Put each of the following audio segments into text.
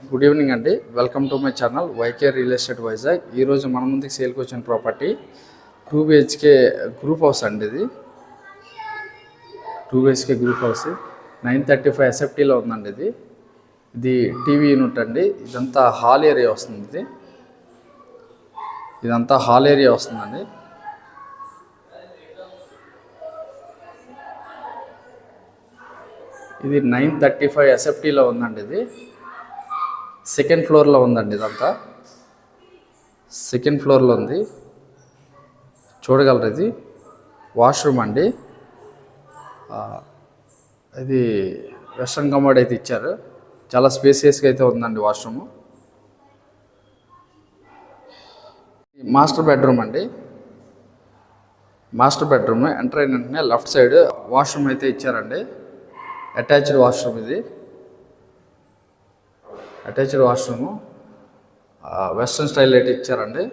Good evening అండి. Welcome to my channel YK real estate Vizag. ఈరోజు మన ముందుకు సేల్కి వచ్చిన ప్రాపర్టీ 2 BHK గ్రూప్ హౌస్ అండి. ఇది 2 BHK గ్రూప్ హౌస్ 935 SFTలో ఉందండి. ఇది టీవీ యూనిట్ అండి. ఇదంతా హాల్ ఏరియా వస్తుంది. ఇదంతా హాల్ ఏరియా వస్తుందండి. ఇది 935 SFTలో ఉందండి. ఇది సెకండ్ ఫ్లోర్లో ఉందండి. ఇదంతా సెకండ్ ఫ్లోర్లో ఉంది, చూడగలరు. ఇది వాష్రూమ్ అండి. ఇది వెస్ట్రన్ కమోడ్ అయితే ఇచ్చారు. చాలా స్పేసియస్గా అయితే ఉందండి వాష్రూమ్. మాస్టర్ బెడ్రూమ్ అండి. మాస్టర్ బెడ్రూమ్ ఎంటర్ అయిన వెంటనే లెఫ్ట్ సైడ్ వాష్రూమ్ అయితే ఇచ్చారండి. Attached washroom. ఇది అటాచ్డ్ వాష్రూమ్ వెస్ట్రన్ స్టైల్ అయితే ఇచ్చారండి.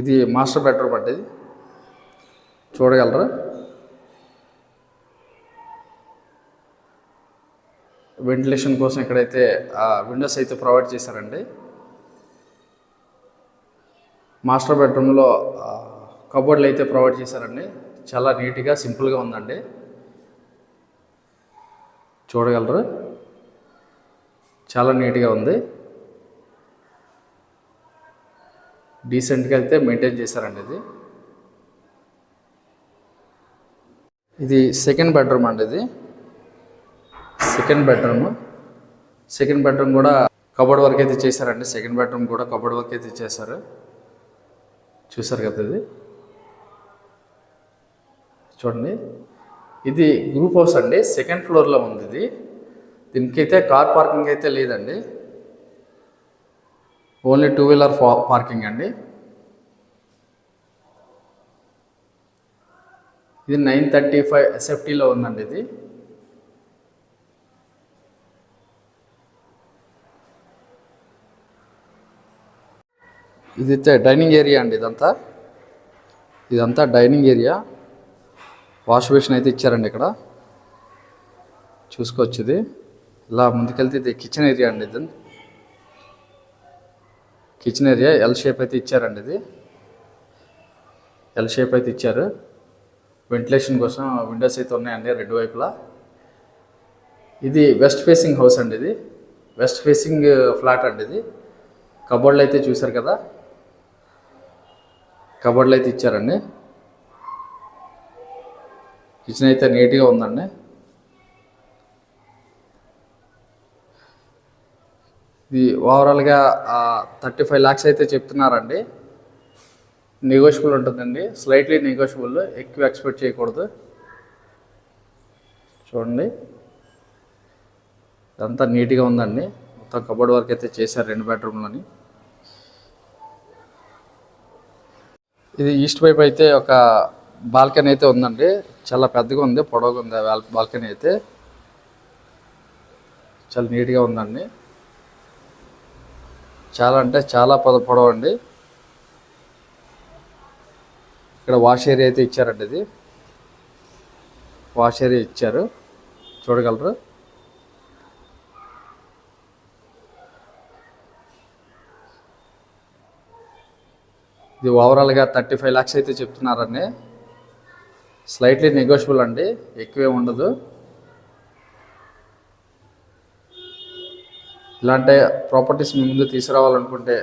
ఇది మాస్టర్ బెడ్రూమ్ అండి. చూడగలరా. వెంటిలేషన్ కోసం ఇక్కడైతే విండోస్ అయితే ప్రొవైడ్ చేశారండి. మాస్టర్ బెడ్రూమ్లో కబోర్డ్లు అయితే ప్రొవైడ్ చేశారండి. చాలా నీట్గా సింపుల్గా ఉందండి. చూడగలరు, చాలా నీట్గా ఉంది. డీసెంట్గా అయితే మెయింటైన్ చేశారండి. ఇది సెకండ్ బెడ్రూమ్ అండి. ఇది సెకండ్ బెడ్రూమ్ కూడా కబోర్డ్ వర్క్ అయితే చేశారండి. సెకండ్ బెడ్రూమ్ కూడా కబోర్డ్ వర్క్ అయితే చేశారు. చూసారు కదా. ఇది చూడండి. ఇది గ్రూప్ హౌస్ అండి. సెకండ్ ఫ్లోర్లో ఉంది. ఇది దీనికైతే కార్ పార్కింగ్ అయితే లేదండి. ఓన్లీ 2 వీలర్ పార్కింగ్ అండి. ఇది 935 SFTలో ఉందండి. ఇదైతే డైనింగ్ ఏరియా అండి. ఇదంతా డైనింగ్ ఏరియా. వాష్ బేసిన్ అయితే ఇచ్చారండి. ఇక్కడ చూసుకోవచ్చు. ఇది ఇలా ముందుకెళ్తే ఇది కిచెన్ ఏరియా అండి. ఇది కిచెన్ ఏరియా ఎల్ షేప్ అయితే ఇచ్చారండి. ఇది ఎల్ షేప్ అయితే ఇచ్చారు. వెంటిలేషన్ కోసం విండోస్ అయితే ఉన్నాయండి రెండు వైపులా. ఇది వెస్ట్ ఫేసింగ్ హౌస్ అండి. ఇది వెస్ట్ ఫేసింగ్ ఫ్లాట్ అండి. ఇది కబోర్డ్లు అయితే చూసారు కదా. కబోర్డ్లు అయితే ఇచ్చారండి. కిచెన్ అయితే నీట్గా ఉందండి. ఇది ఓవరాల్గా 35 lakhs అయితే చెప్తున్నారండి. నెగోషియబుల్ ఉంటుందండి. స్లైట్లీ నెగోషియబుల్, ఎక్కువ ఎక్స్పెక్ట్ చేయకూడదు. చూడండి, ఇదంతా నీట్గా ఉందండి. మొత్తం కబోర్డ్ వర్క్ అయితే చేశారు 2 బెడ్రూమ్లని. ఇది ఈస్ట్ వైపు అయితే ఒక బాల్కనీ అయితే ఉందండి. చాలా పెద్దగా ఉంది, పొడవుగా ఉంది. బాల్కనీ అయితే చాలా నీట్గా ఉందండి. చాలా అంటే చాలా పొడవు అండి. ఇక్కడ వాష్ ఏరియా అయితే ఇచ్చారండి. ఇది వాష్ ఏరియా ఇచ్చారు, చూడగలరు. ఇది ఓవరాల్గా 35 lakhs అయితే చెప్తున్నారండి. స్లైట్లీ నెగోషియబుల్ అండి, ఎక్కువే ఉండదు. ఇలాంటి ప్రాపర్టీస్ మీ ముందు తీసుకురావాలనుకుంటే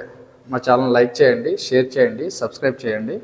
మా ఛానల్ లైక్ చేయండి, షేర్ చేయండి, సబ్స్క్రైబ్ చేయండి.